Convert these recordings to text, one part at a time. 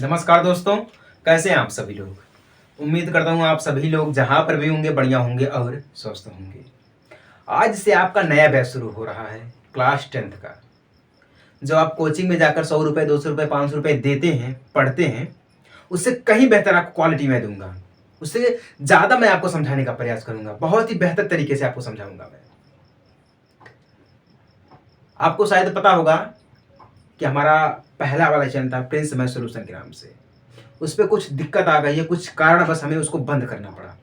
नमस्कार दोस्तों, कैसे हैं आप सभी लोग। उम्मीद करता हूँ आप सभी लोग जहाँ पर भी होंगे बढ़िया होंगे और स्वस्थ होंगे। आज से आपका नया बैच शुरू हो रहा है क्लास 10th का। जो आप कोचिंग में जाकर 100 रुपये 200 रुपये 500 रुपये देते हैं पढ़ते हैं, उससे कहीं बेहतर आपको क्वालिटी मैं दूंगा। उससे ज़्यादा मैं आपको समझाने का प्रयास करूंगा, बहुत ही बेहतर तरीके से आपको समझाऊंगा मैं। आपको शायद पता होगा कि हमारा पहला वाला चैनल था प्रिंस मैथ सॉल्यूशन के नाम से। उस पर कुछ दिक्कत आ गई है, कुछ कारण बस हमें उसको बंद करना पड़ा।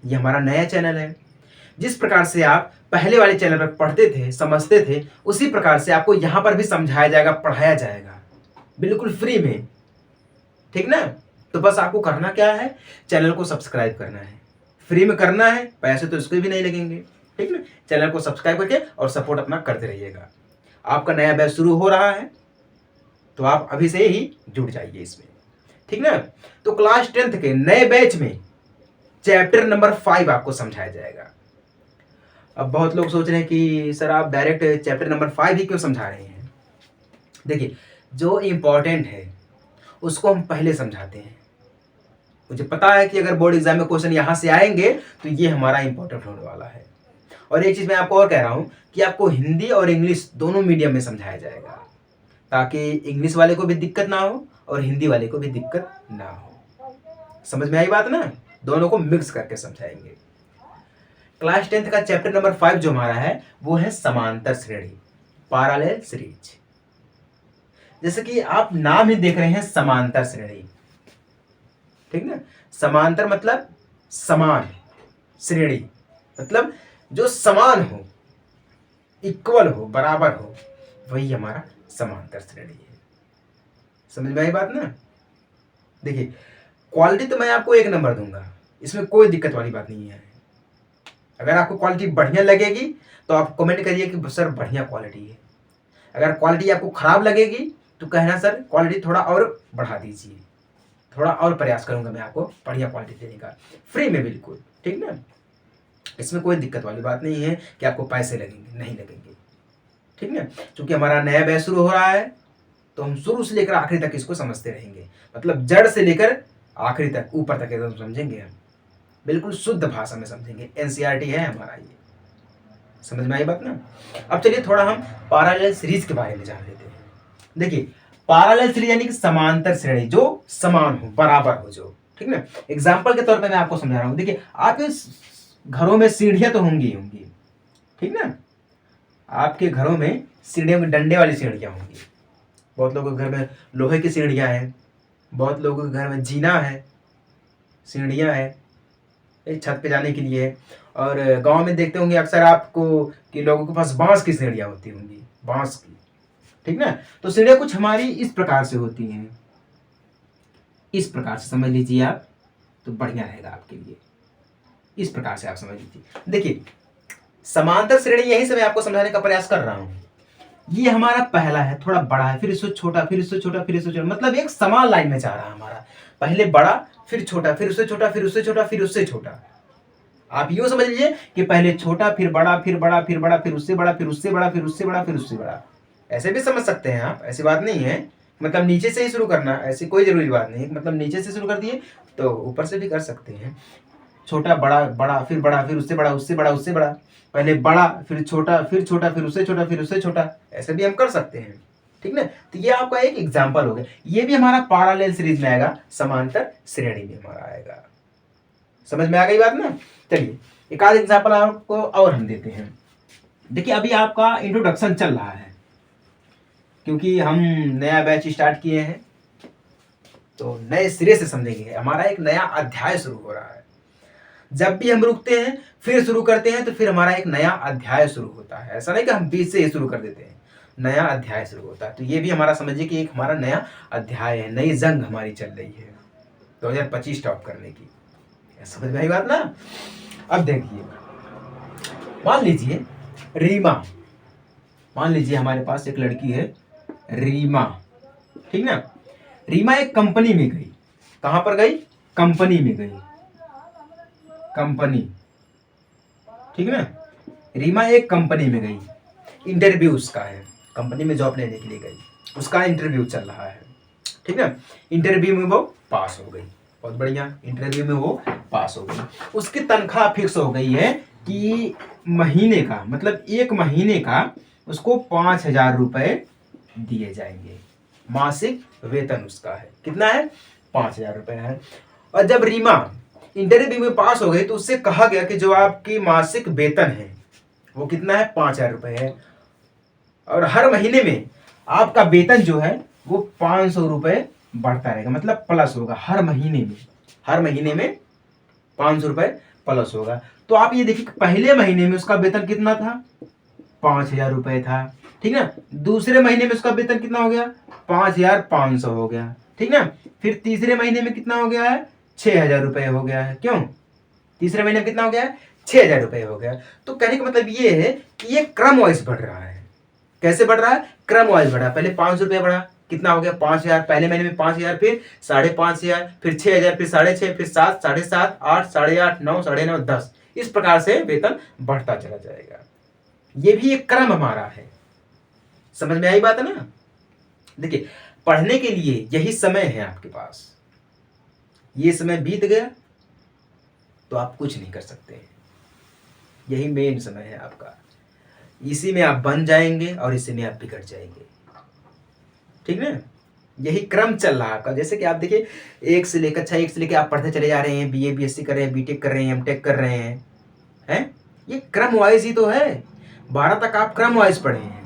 ये हमारा नया चैनल है। जिस प्रकार से आप पहले वाले चैनल पर पढ़ते थे समझते थे, उसी प्रकार से आपको यहाँ पर भी समझाया जाएगा पढ़ाया जाएगा, बिल्कुल फ्री में। ठीक ना। तो बस आपको करना क्या है, चैनल को सब्सक्राइब करना है। फ्री में करना है, पैसे तो इसको भी नहीं लगेंगे। ठीक ना। चैनल को सब्सक्राइब करके और सपोर्ट अपना करते रहिएगा। आपका नया बैच शुरू हो रहा है तो आप अभी से ही जुड़ जाइए इसमें। ठीक ना। तो क्लास 10th के नए बैच में चैप्टर नंबर 5 आपको समझाया जाएगा। अब बहुत लोग सोच रहे हैं कि सर आप डायरेक्ट चैप्टर नंबर 5 ही क्यों समझा रहे हैं। देखिए, जो इम्पोर्टेंट है उसको हम पहले समझाते हैं। मुझे पता है कि अगर बोर्ड एग्जाम में क्वेश्चन यहाँ से आएंगे तो ये हमारा इंपॉर्टेंट होने वाला है। और एक चीज़ मैं आपको और कह रहा हूँ कि आपको हिंदी और इंग्लिश दोनों मीडियम में समझाया जाएगा, ताकि इंग्लिश वाले को भी दिक्कत ना हो और हिंदी वाले को भी दिक्कत ना हो। समझ में आई बात ना। दोनों को मिक्स करके समझाएंगे। क्लास 10th का चैप्टर नंबर 5 जो हमारा है वो है समांतर श्रेणी, पैरेलल सीरीज। जैसे कि आप नाम ही देख रहे हैं समांतर श्रेणी। ठीक ना। समांतर मतलब समान, श्रेणी मतलब जो समान हो, इक्वल हो, बराबर हो, वही हमारा समांतर श्रेणी है। समझ में आई बात ना। देखिए, क्वालिटी तो मैं आपको 1 नंबर दूंगा, इसमें कोई दिक्कत वाली बात नहीं है। अगर आपको क्वालिटी बढ़िया लगेगी तो आप कमेंट करिए कि सर बढ़िया क्वालिटी है। अगर क्वालिटी आपको खराब लगेगी तो कहना सर क्वालिटी थोड़ा और बढ़ा दीजिए, थोड़ा और प्रयास करूंगा मैं आपको बढ़िया क्वालिटी देने का, फ्री में बिल्कुल। ठीक ना। इसमें कोई दिक्कत वाली बात नहीं है कि आपको पैसे लगेंगे, नहीं लगेंगे। ठीक ना। क्योंकि हमारा नया बैच शुरू हो रहा है तो हम शुरू से लेकर आखिरी तक इसको समझते रहेंगे, मतलब जड़ से लेकर आखिरी तक ऊपर तक एकदम समझेंगे हम, बिल्कुल शुद्ध भाषा में समझेंगे। एनसीईआरटी है हमारा ये। समझ में आई बात ना। अब चलिए थोड़ा हम पैरेलल सीरीज के बारे में जान लेते हैं। देखिए, पैरेलल सीरीज यानी कि समांतर श्रेणी, जो समान हो, बराबर हो जो। ठीक ना। एग्जाम्पल के तौर पे मैं आपको समझा रहा हूं। देखिए, आपके घरों में सीढ़ियां तो होंगी होंगी। ठीक ना। आपके घरों में सीढ़ियों में डंडे वाली सीढ़ियां होंगी। बहुत लोगों के घर में लोहे की सीढ़ियां हैं, बहुत लोगों के घर में जीना है, सीढ़ियां है एक छत पे जाने के लिए। और गांव में देखते होंगे अक्सर आपको कि लोगों के पास बांस की सीढ़ियां होती होंगी, बांस की। ठीक ना। तो सीढ़ियां कुछ हमारी इस प्रकार से होती हैं, इस प्रकार से समझ लीजिए आप, तो बढ़िया रहेगा आपके लिए। इस प्रकार से आप समझ लीजिए। देखिए, समांतर श्रेणी यहीं से मैं आपको समझाने का प्रयास कर रहा हूं। ये हमारा पहला है, थोड़ा बड़ा है, फिर इससे छोटा, फिर इससे छोटा, फिर इससे छोटा, मतलब एक समान लाइन में जा रहा है हमारा। पहले बड़ा, फिर छोटा, फिर उससे छोटा, फिर उससे छोटा, फिर उससे छोटा। आप यूं समझ लीजिए कि पहले छोटा, फिर बड़ा, फिर बड़ा, फिर बड़ा, फिर उससे बड़ा, फिर उससे बड़ा, फिर उससे बड़ा, फिर उससे बड़ा। ऐसे भी समझ सकते हैं आप, ऐसी बात नहीं है। मतलब नीचे से ही शुरू करना, ऐसी कोई जरूरी बात नहीं। मतलब नीचे से शुरू कर दिए तो ऊपर से भी कर सकते हैं। छोटा, बड़ा, बड़ा, फिर बड़ा, फिर उससे बड़ा, उससे बड़ा, उससे बड़ा, पहले बड़ा, फिर छोटा, फिर छोटा, फिर उससे छोटा, फिर उससे छोटा। ऐसे भी हम कर सकते हैं। ठीक ना। तो ये आपका एक एग्जाम्पल हो गया। ये भी हमारा पैरेलल सीरीज में आएगा, समांतर श्रेणी में हमारा आएगा। समझ में आ गई बात ना। चलिए एक आध एग्जाम्पल आपको और हम देते हैं। देखिए, अभी आपका इंट्रोडक्शन चल रहा है, क्योंकि हम नया बैच स्टार्ट किए हैं तो नए सिरे से समझेंगे। हमारा एक नया अध्याय शुरू हो रहा है। जब भी हम रुकते हैं फिर शुरू करते हैं तो फिर हमारा एक नया अध्याय शुरू होता है। ऐसा नहीं कि हम बीच से ही शुरू कर देते हैं, नया अध्याय शुरू होता है। तो ये भी हमारा समझिए कि एक हमारा नया अध्याय है, नई जंग हमारी चल रही है 2025 टॉप करने की। समझ में आई बात ना। अब देखिए, मान लीजिए रीमा, मान लीजिए हमारे पास एक लड़की है रीमा। ठीक ना। रीमा एक कंपनी में गई। कहां पर गई? कंपनी में गई, कंपनी। ठीक ना। रीमा एक कंपनी में गई, इंटरव्यू उसका है, कंपनी में जॉब लेने के लिए गई, उसका इंटरव्यू चल रहा है। ठीक है। इंटरव्यू में वो पास हो गई, बहुत बढ़िया, इंटरव्यू में वो पास हो गई। उसकी तनख्वाह फिक्स हो गई है कि महीने का, मतलब एक महीने का उसको 5,000 रुपये दिए जाएंगे, मासिक वेतन उसका है, कितना है, 5,000 रुपये है। और जब रीमा इंटरव्यू में पास हो गई तो उससे कहा गया कि जो आपकी मासिक वेतन है वो कितना है, 5,000 रुपये है, और हर महीने में आपका वेतन जो है वो 500 रुपये बढ़ता रहेगा, मतलब प्लस होगा हर महीने में, हर महीने में 500 रुपये प्लस होगा। तो आप ये देखिए पहले महीने में उसका वेतन कितना था, 5,000 रुपये था, ठीक ना। दूसरे महीने में उसका वेतन कितना हो गया, 5,500 हो गया, ठीक ना। फिर तीसरे महीने में कितना हो गया है, 6,000 रुपये हो गया है। क्यों, तीसरे महीने में कितना हो गया है, 6,000 रुपये हो गया। तो कहने का मतलब ये है कि ये क्रम वाइज बढ़ रहा है। कैसे बढ़ रहा है, क्रम वाइज बढ़ा। पहले 500 रुपये बढ़ा, कितना हो गया, 5,000, पहले महीने में 5,000, फिर 5,500, फिर 6,000, फिर 6,500, फिर 7, 7,500, 8, 8,500, 9, 9.5, 10, इस प्रकार से वेतन बढ़ता चला जाएगा। ये भी एक क्रम हमारा है। समझ में आई बात है ना। देखिए पढ़ने के लिए यही समय है आपके पास, ये समय बीत गया तो आप कुछ नहीं कर सकते, यही मेन समय है आपका। इसी में आप बन जाएंगे और इसी में आप बिगड़ जाएंगे, ठीक ना। यही क्रम चल रहा है आपका। जैसे कि आप देखिए 1 से लेकर 6, 1 से लेकर आप पढ़ते चले जा रहे हैं, बीए बीएससी कर रहे हैं, बीटेक कर रहे हैं, एमटेक कर रहे हैं, ये क्रम वाइज ही तो है। 12 तक आप क्रम वाइज पढ़े हैं,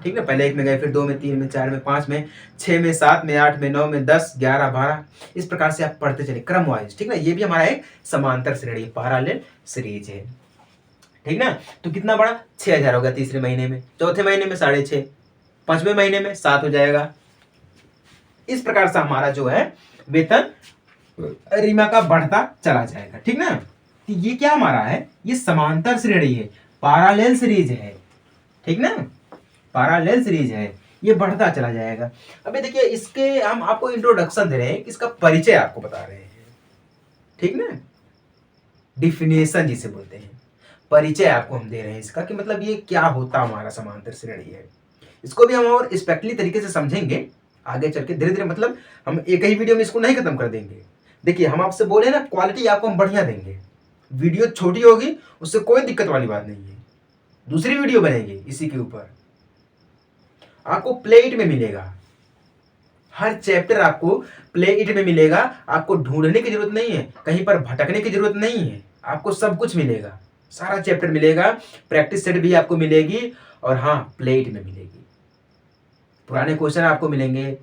ठीक ना। पहले 1 में गए, फिर 2 में, 3 में, 4 में, 5 में, 6 में, 7 में, 8 में, 9 में, 10, 11, 12, इस प्रकार से आप पढ़ते चले क्रम वाइज, ठीक ना। ये भी हमारा एक समांतर श्रेणी, पैरेलल सीरीज है, ठीक ना। तो कितना बड़ा, 6,000 हो गया तीसरे महीने में, चौथे महीने में 6.5, पांचवें महीने में 7 हो जाएगा। इस प्रकार से हमारा जो है वेतन रीमा का बढ़ता चला जाएगा, ठीक ना। तो ये क्या हमारा है, ये समांतर श्रेणी है, पैरेलल सीरीज है, ठीक ना, पैरेलल सीरीज है, ये बढ़ता चला जाएगा। अबे देखिए इसके हम आपको इंट्रोडक्शन दे रहे हैं, इसका परिचय आपको बता रहे हैं, ठीक ना, डिफिनेशन जिसे बोलते हैं, परिचय आपको हम दे रहे हैं इसका, कि मतलब ये क्या होता हमारा समांतर श्रेणी है। इसको भी हम और स्पेक्टली तरीके से समझेंगे आगे चल के, धीरे धीरे, मतलब हम एक ही वीडियो में इसको नहीं खत्म कर देंगे। देखिए हम आपसे बोले ना, क्वालिटी आपको हम बढ़िया देंगे, वीडियो छोटी होगी उससे कोई दिक्कत वाली बात नहीं है, दूसरी वीडियो बनेगी इसी के ऊपर, आपको प्ले इट में मिलेगा, हर चैप्टर आपको प्ले इट में मिलेगा, आपको ढूंढने की जरूरत नहीं है, कहीं पर भटकने की जरूरत नहीं है, आपको सब कुछ मिलेगा, सारा चैप्टर मिलेगा, प्रैक्टिस सेट भी आपको मिलेगी, और हाँ प्ले इट में मिलेगी, पुराने क्वेश्चन आपको मिलेंगे,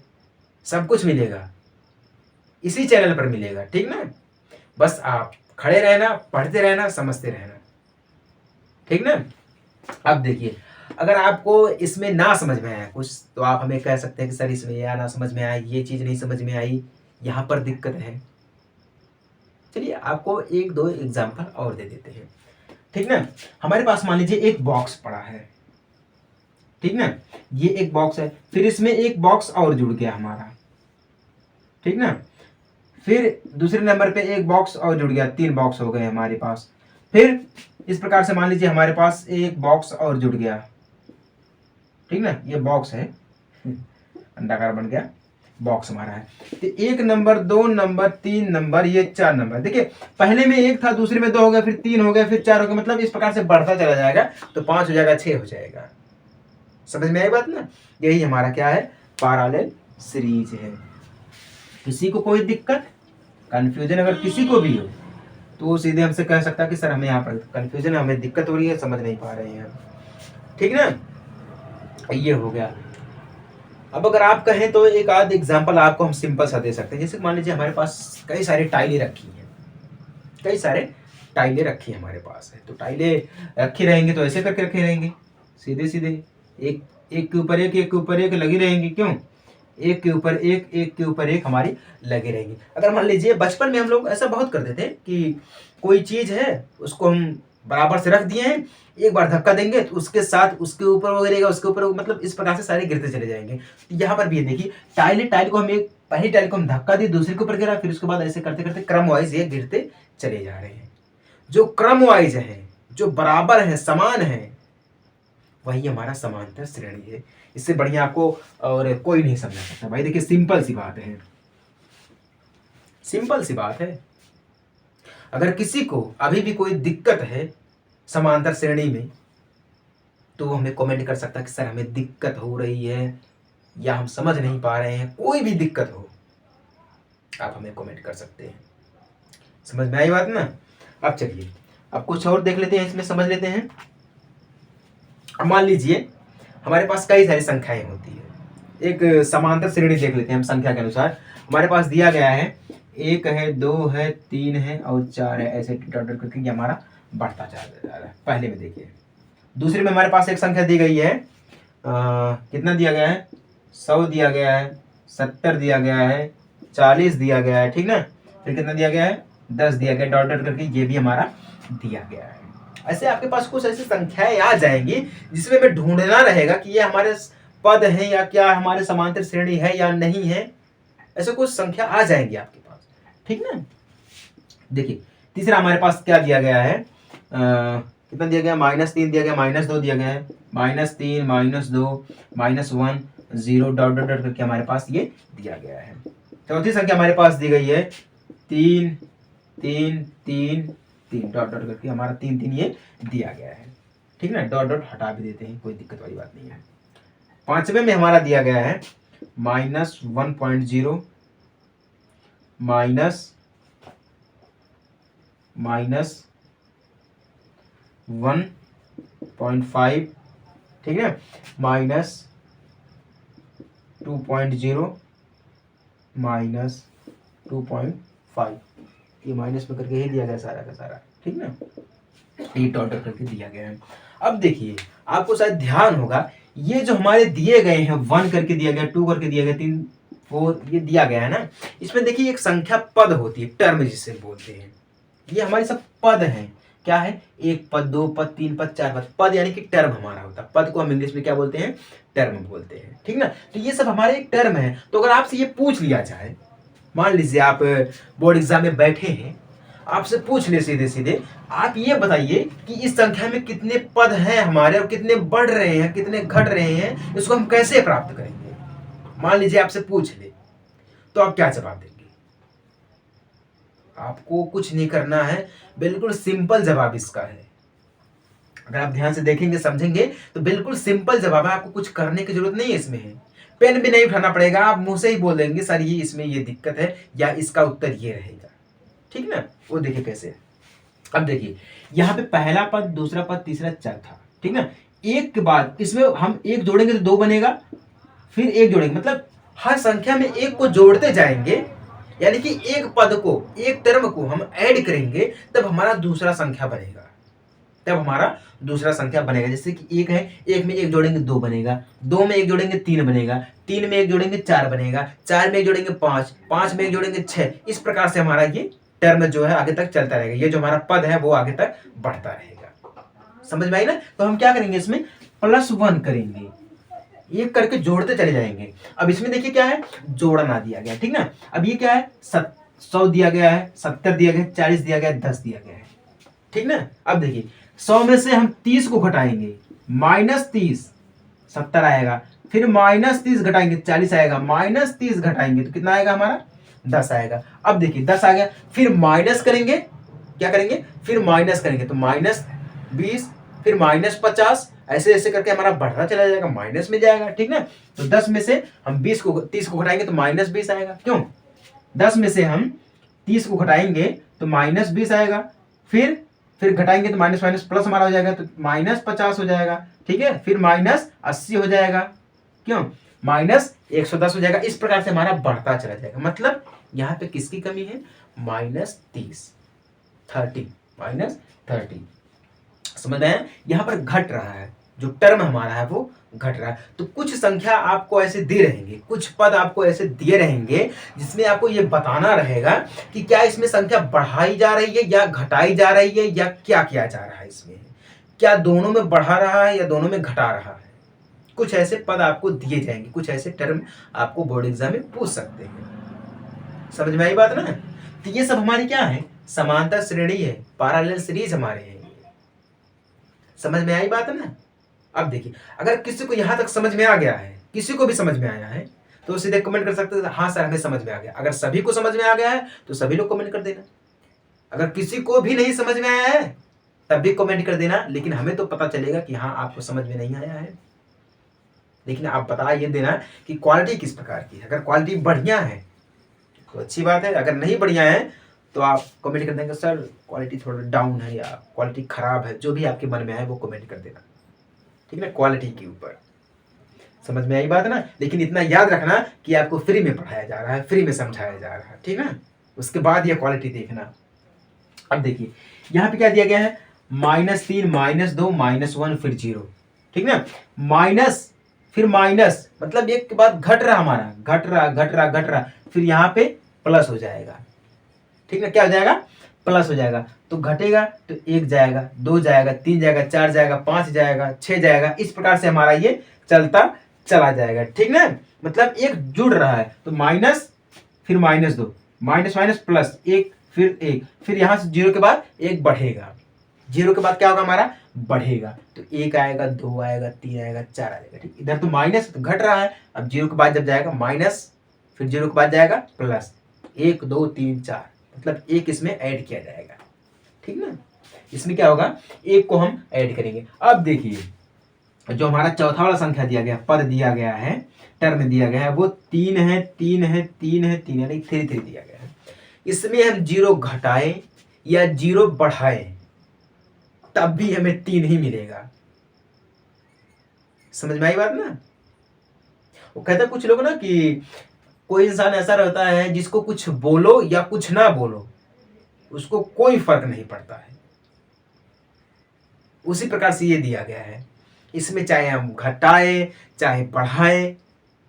सब कुछ मिलेगा, इसी चैनल पर मिलेगा, ठीक ना। बस आप खड़े रहना, पढ़ते रहना, समझते रहना, ठीक ना। अब देखिए अगर आपको इसमें ना समझ में आया कुछ, तो आप हमें कह सकते हैं कि सर इसमें यह ना समझ में आया, ये चीज़ नहीं समझ में आई, यहाँ पर दिक्कत है। चलिए आपको 1-2 एग्जाम्पल और दे देते हैं, ठीक ना। हमारे पास मान लीजिए एक बॉक्स पड़ा है, ठीक ना, ये एक बॉक्स है, फिर इसमें एक बॉक्स और जुड़ गया हमारा, ठीक ना। फिर दूसरे नंबर पे एक बॉक्स और जुड़ गया, 3 बॉक्स हो गए हमारे पास। फिर इस प्रकार से मान लीजिए हमारे पास एक बॉक्स और जुड़ गया, ठीक ना, ये बॉक्स है, अंडाकार बन गया, बॉक्स हमारा है। तो 1 नंबर, 2 नंबर, 3 नंबर, ये 4 नंबर। देखिए पहले में 1 था, दूसरे में 2 हो गया, फिर 3 हो गया, फिर 4 हो गया, मतलब इस प्रकार से बढ़ता चला जाएगा, तो 5 हो जाएगा, 6 हो जाएगा। समझ में आई बात ना। यही हमारा क्या है, पैरेलल सीरीज है। किसी को कोई दिक्कत, कंफ्यूजन अगर किसी को भी हो तो वो सीधे हमसे कह सकता है कि सर हमें यहाँ पर कंफ्यूजन है, हमें दिक्कत हो रही है, समझ नहीं पा रहे हैं, ठीक ना। ये हो गया। अब अगर आप कहें तो एक आध एग्जांपल आपको हम सिंपल सा दे सकते हैं। जैसे मान लीजिए हमारे पास कई सारी टाइलें रखी हैं, कई सारे टाइलें रखी हमारे पास है, तो टाइलें रखी रहेंगी तो ऐसे करके रखे रहेंगे, सीधे सीधे एक एक के ऊपर एक, एक के ऊपर एक लगी रहेंगी। क्यों, एक के ऊपर एक, एक के ऊपर एक हमारी लगी रहेंगी। अगर मान लीजिए बचपन में हम लोग ऐसा बहुत करते थे कि कोई चीज़ है उसको हम बराबर से रख दिए हैं, एक बार धक्का देंगे तो उसके साथ उसके ऊपर वो गिरेगा, उसके ऊपर, मतलब इस प्रकार से सारे गिरते चले जाएंगे। तो यहाँ पर भी देखिए टाइल को हम एक पहली टाइल को हम धक्का दिए, दूसरे के ऊपर गिरा, फिर उसके बाद ऐसे करते करते क्रम वाइज ये गिरते चले जा रहे हैं। जो क्रम वाइज है, जो बराबर है, समान है, वही हमारा समांतर श्रेणी है। इससे बढ़िया आपको और कोई नहीं समझा सकता भाई। देखिए सिंपल सी बात है, सिंपल सी बात है। अगर किसी को अभी भी कोई दिक्कत है समांतर श्रेणी में, तो हमें कमेंट कर सकता है कि सर हमें दिक्कत हो रही है या हम समझ नहीं पा रहे हैं। कोई भी दिक्कत हो आप हमें कमेंट कर सकते हैं। समझ में आई बात ना। अब चलिए अब कुछ और देख लेते हैं, इसमें समझ लेते हैं। अब मान लीजिए हमारे पास कई सारी संख्याएं होती है। एक समांतर श्रेणी देख लेते हैं हम संख्या के अनुसार। हमारे पास दिया गया है 1 है, 2 है, 3 है और 4 है, ऐसे डॉट डॉट करके ये हमारा बढ़ता जा रहा है। पहले में देखिए। दूसरे में हमारे पास एक संख्या दी गई है, कितना दिया गया है, 100 दिया गया है, 70 दिया गया है, 40 दिया गया है, ठीक ना। फिर कितना दिया गया है, 10 दिया गया, डॉट डॉट करके ये भी हमारा दिया गया है। ऐसे आपके पास कुछ ऐसी संख्याएं आ जाएंगी जिसमें हमें ढूंढना रहेगा कि ये हमारे पद है या क्या हमारे समांतर श्रेणी है या नहीं है। ऐसे कुछ संख्या आ जाएंगी आपके पास, ठीक ना। देखिए तीसरा हमारे पास क्या दिया गया है, कितना दिया गया, -3 दिया गया, -2 दिया गया है, -3 -2 -1 0 डॉट डॉट डॉट करके हमारे पास ये दिया गया है। चौथी संख्या हमारे पास दी गई है 3 3 3 3 डॉट डॉट करके हमारा 3 3 ये दिया गया है, ठीक ना। डॉट डॉट हटा भी देते हैं, कोई दिक्कत वाली बात नहीं है। पांचवें में हमारा दिया गया है -1.0 -1.5, ठीक है, -2.0 -2.5, ये माइनस में करके ही दिया गया सारा का सारा, ठीक ना। ये डॉट डॉट करके दिया गया है। अब देखिए आपको शायद ध्यान होगा, ये जो हमारे दिए गए हैं 1 करके दिया गया, 2 करके दिया गया, 3 4 ये दिया गया है ना। इसमें देखिए एक संख्या पद होती है, टर्म जिसे बोलते हैं। ये हमारे सब पद हैं। क्या है, 1 पद, 2 पद, 3 पद, 4 पद। पद यानी कि टर्म हमारा होता है। पद को हम इंग्लिश में क्या बोलते हैं, टर्म बोलते हैं, ठीक ना। तो ये सब हमारे एक टर्म है। तो अगर आपसे ये पूछ लिया जाए, मान लीजिए आप बोर्ड एग्जाम में बैठे हैं, आपसे पूछ ले सीधे सीधे, आप ये बताइए कि इस संख्या में कितने पद हैं हमारे और कितने बढ़ रहे हैं, कितने घट रहे हैं, इसको हम कैसे प्राप्त करेंगे। मान लीजिए आपसे पूछ ले, तो आप क्या जवाब देंगे। आपको कुछ नहीं करना है, बिल्कुल सिंपल जवाब इसका है। अगर आप ध्यान से देखेंगे समझेंगे तो बिल्कुल सिंपल जवाब है, आपको कुछ करने की जरूरत नहीं है। इसमें है पेन भी नहीं उठाना पड़ेगा, आप मुंह से ही बोल देंगे सर ये इसमें ये दिक्कत है या इसका उत्तर ये रहेगा, ठीक ना। वो देखिए कैसे। अब देखिए यहाँ पे पहला पद, दूसरा पद, तीसरा, चौथा, ठीक ना। एक के बाद इसमें हम एक जोड़ेंगे तो 2 बनेगा, फिर एक जोड़ेंगे, मतलब हर संख्या में एक को जोड़ते जाएंगे, यानी कि एक पद को, एक टर्म को हम ऐड करेंगे तब हमारा दूसरा संख्या बनेगा। तब हमारा दूसरा संख्या बनेगा। जैसे कि 1 है, 1 में 1 जोड़ेंगे 2 बनेगा, 2 में 1 जोड़ेंगे 3 बनेगा, 3 में 1 जोड़ेंगे 4 बनेगा, 4 में 1 जोड़ेंगे 5, 5 में 1 जोड़ेंगे 6। इस प्रकार से हमारा ये टर्म जो है आगे तक चलता रहेगा। ये जो हमारा पद है वो आगे तक बढ़ता रहेगा। समझ में आई ना। तो हम क्या करेंगे, इसमें +1 करेंगे, एक करके जोड़ते चले जाएंगे। अब इसमें देखिए क्या है, जोड़ना दिया गया, ठीक ना। अब ये क्या है, 100 दिया गया है, 70 दिया गया है, 40 दिया गया है, 10 दिया गया है, ठीक ना। अब देखिए 100 में से हम 30 को घटाएंगे, -30 70 आएगा, फिर -30 घटाएंगे 40 आएगा, -30 घटाएंगे तो कितना आएगा हमारा, 10 आएगा। अब देखिए 10 आ गया, फिर माइनस करेंगे, क्या करेंगे, फिर माइनस करेंगे तो -20, फिर -50, ऐसे ऐसे करके हमारा बढ़ता चला जाएगा, माइनस में जाएगा, ठीक ना। तो 10 में से हम 30 को घटाएंगे तो -20 आएगा। क्यों, 10 में से हम 30 को घटाएंगे तो -20 आएगा, फिर घटाएंगे तो माइनस माइनस प्लस हमारा हो जाएगा तो -50 हो जाएगा, ठीक है। फिर -80 हो जाएगा, क्यों, -110 हो जाएगा। इस प्रकार से हमारा बढ़ता चला जाएगा। मतलब यहाँ पे किसकी कमी है, -30 -30। समझ आया, यहाँ पर घट रहा है, जो टर्म हमारा है वो घट रहा है। तो कुछ संख्या आपको ऐसे दे रहेंगे, कुछ पद आपको ऐसे दिए रहेंगे जिसमें आपको ये बताना रहेगा कि क्या इसमें संख्या बढ़ाई जा रही है या घटाई जा रही है या क्या किया जा रहा है इसमें, क्या दोनों में बढ़ा रहा है या दोनों में घटा रहा है। कुछ ऐसे पद आपको दिए जाएंगे, कुछ ऐसे टर्म आपको बोर्ड एग्जाम में पूछ सकते हैं। समझ में आई बात ना। तो ये सब हमारी क्या है, समांतर श्रेणी है, पैरेलल सीरीज हमारे हैं। समझ में आई बात ना। अब देखिए, अगर किसी को यहाँ तक समझ में आ गया है, किसी को भी समझ में आया है, तो सीधे कमेंट कर सकते हैं हाँ सर हमें समझ में आ गया। अगर सभी को समझ में आ गया है तो सभी लोग कमेंट कर देना। अगर किसी को भी नहीं समझ में आया है तब भी कमेंट कर देना, लेकिन हमें तो पता चलेगा कि हाँ आपको समझ में नहीं आया है। लेकिन आप बता ये देना कि क्वालिटी किस प्रकार की है। अगर क्वालिटी बढ़िया है तो अच्छी बात है, अगर नहीं बढ़िया है तो आप कमेंट कर देंगे सर क्वालिटी थोड़ा डाउन है या क्वालिटी खराब है, जो भी आपके मन में आए वो कमेंट कर देना, ठीक है ना। क्वालिटी के ऊपर समझ में आई बात ना। लेकिन इतना याद रखना कि आपको फ्री में पढ़ाया जा रहा है, फ्री में समझाया जा रहा है, ठीक ना। उसके बाद ये क्वालिटी देखना। अब देखिए यहाँ पे क्या दिया गया है, -3 -2 -1 फिर 0, ठीक ना। माइनस फिर माइनस मतलब एक के बाद घट रहा हमारा, घट रहा घट रहा घट रहा, फिर यहाँ पे प्लस हो जाएगा, ठीक है। क्या हो जाएगा, प्लस हो जाएगा। तो घटेगा तो 1 जाएगा, 2 जाएगा, 3 जाएगा, 4 जाएगा, 5 जाएगा, 6 जाएगा, इस प्रकार से हमारा ये चलता चला जाएगा, ठीक ना। मतलब एक जुड़ रहा है तो माइनस फिर -2, माइनस माइनस प्लस 1 फिर 1, फिर यहाँ से 0 के बाद 1 बढ़ेगा, 0 के बाद क्या होगा हमारा, बढ़ेगा। तो 1 आएगा, 2 आएगा, 3 आएगा, 4 आएगा, ठीक। इधर तो माइनस तो घट रहा है, अब 0 के बाद जब जाएगा माइनस, फिर 0 के बाद जाएगा प्लस, 1 2 3 4, मतलब 1 इसमें ऐड किया जाएगा, ठीक ना। इसमें क्या होगा, 1 को हम ऐड करेंगे। अब देखिए जो हमारा चौथा वाला संख्या दिया गया, पद दिया गया है, टर्म दिया गया है, वो 3 है 3 है 3 है 3 है, 3 3 दिया गया है। इसमें हम 0 घटाएं या 0 बढ़ाएं तब भी हमें 3 ही मिलेगा। समझ में आई बात ना। वो कहता है कुछ लोग ना कि कोई इंसान ऐसा रहता है जिसको कुछ बोलो या कुछ ना बोलो उसको कोई फर्क नहीं पड़ता है, उसी प्रकार से ये दिया गया है। इसमें चाहे हम घटाएं चाहे बढ़ाएं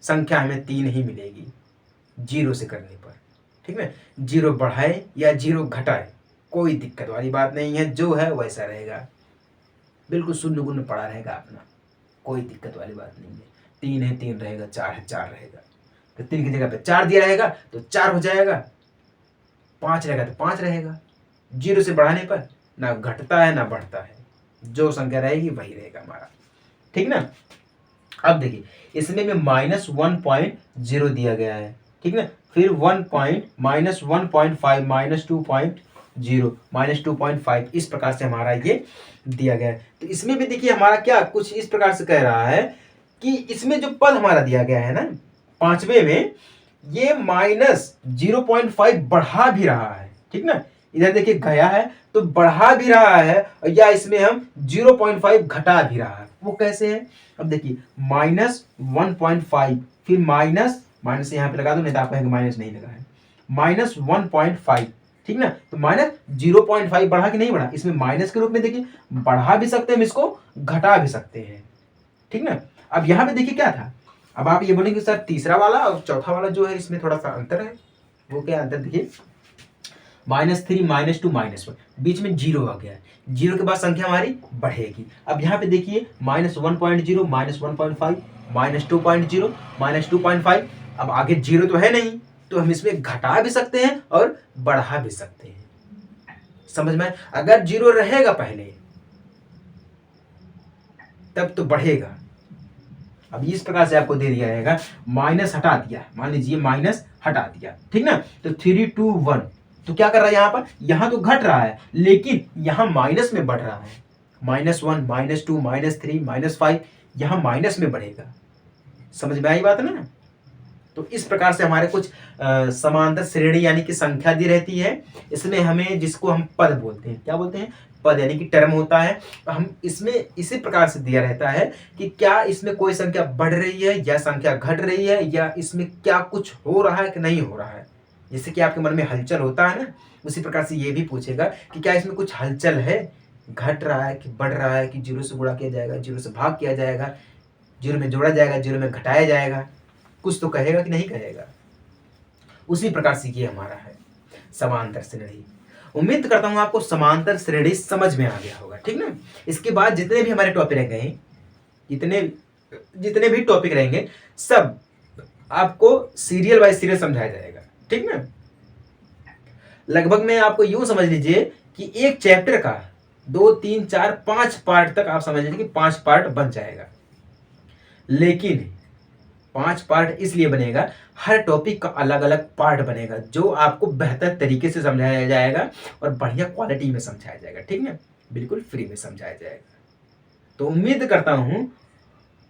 संख्या हमें 3 ही मिलेगी 0 से करने पर, ठीक है। 0 बढ़ाएं या 0 घटाएं कोई दिक्कत वाली बात नहीं है, जो है वैसा रहेगा, बिल्कुल शून्य गुण पड़ा रहेगा अपना, कोई दिक्कत वाली बात नहीं है। 3 है 3 रहेगा, 4 है 4 रहेगा, तो 3 की जगह पे 4 दिया रहेगा तो 4 हो जाएगा, 5 रहेगा तो 5 रहेगा। 0 से बढ़ाने पर ना घटता है ना बढ़ता है, जो संख्या रहेगी वही रहेगा हमारा, ठीक ना। अब देखिए इसमें में -1.0 दिया गया है, ठीक ना। फिर -1.5 -2.0 -2.5 इस प्रकार से हमारा ये दिया गया है। तो इसमें भी देखिए हमारा क्या कुछ इस प्रकार से कह रहा है कि इसमें जो पद हमारा दिया गया है ना पांचवे में, ये -0.5 बढ़ा भी रहा है, ठीक ना। इधर देखिए गया है तो बढ़ा भी रहा है, या इसमें हम 0.5 घटा भी रहा है। वो कैसे है, अब देखिए -1.5 फिर माइनस माइनस यहाँ पे लगा दो, नहीं तो आप कहेंगे माइनस नहीं लगा है, -1.5, ठीक ना। तो -0.5 बढ़ा कि नहीं बढ़ा, इसमें माइनस के रूप में देखिए बढ़ा भी सकते हैं, हम इसको घटा भी सकते हैं, ठीक ना। अब यहाँ पे देखिए क्या था, अब आप ये बोलेंगे सर तीसरा वाला और चौथा वाला जो है इसमें थोड़ा सा अंतर है। वो क्या अंतर देखिए, -3 -2 -1 बीच में 0 आ गया है, 0 के बाद संख्या हमारी बढ़ेगी। अब यहाँ पे देखिए -1.0 -1.5 -2.0 -2.5, अब आगे 0 तो है नहीं तो हम इसमें घटा भी सकते हैं और बढ़ा भी सकते हैं, समझ में। अगर 0 रहेगा पहले तब तो बढ़ेगा। अब इस प्रकार से आपको दे दिया रहेगा, माइनस हटा दिया, मान लीजिए माइनस हटा दिया, ठीक ना। तो 3 2 1, तो क्या कर रहा है यहाँ पर, यहाँ तो घट रहा है लेकिन यहाँ माइनस में बढ़ रहा है, -1 -2 -3 -5 यहाँ माइनस में बढ़ेगा। समझ में आई बात ना। तो इस प्रकार से हमारे कुछ समांतर श्रेणी यानी कि संख्या दी रहती है, इसमें हमें जिसको हम पद बोलते हैं, क्या बोलते हैं, पद यानी कि टर्म होता है। तो हम इसमें इसी प्रकार से दिया रहता है कि क्या इसमें कोई संख्या बढ़ रही है या संख्या घट रही है, या इसमें क्या कुछ हो रहा है कि नहीं हो रहा है। जैसे कि आपके मन में हलचल होता है ना, उसी प्रकार से ये भी पूछेगा कि क्या इसमें कुछ हलचल है, घट रहा है कि बढ़ रहा है, कि 0 से गुणा किया जाएगा, 0 से भाग किया जाएगा, 0 में जोड़ा जाएगा, 0 में घटाया जाएगा, कुछ तो कहेगा कि नहीं कहेगा। उसी प्रकार से ये हमारा है समांतर श्रेणी। उम्मीद करता हूं आपको समांतर श्रेणी समझ में आ गया होगा, ठीक ना। इसके बाद जितने भी हमारे टॉपिक रह गए, जितने भी टॉपिक रहेंगे सब आपको सीरियल बाय सीरियल समझाया जाएगा, ठीक ना। लगभग में आपको यूं समझ लीजिए कि एक चैप्टर का 2 3 4 5 पार्ट तक आप समझ लीजिए कि 5 पार्ट बन जाएगा। लेकिन 5 पार्ट इसलिए बनेगा, हर टॉपिक का अलग-अलग पार्ट बनेगा, जो आपको बेहतर तरीके से समझाया जाएगा और बढ़िया क्वालिटी में समझाया जाएगा, ठीक ना? बिल्कुल फ्री में समझाया जाएगा। तो उम्मीद करता हूँ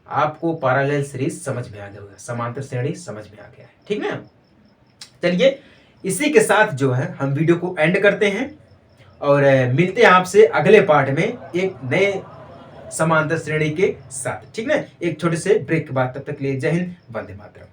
आपको पैरेलल सीरीज समझ में आ गया होगा, समांतर श्रेणी समझ में आ गया है, ठीक ना? चलिए इसी के साथ जो है हम वीडियो को एंड करते हैं और मिलते हैं आपसे अगले पार्ट में एक नए समांतर श्रेणी के साथ, ठीक ना? एक छोटे से ब्रेक के बाद, तब तक के लिए जय हिंद, वंदे मातरम।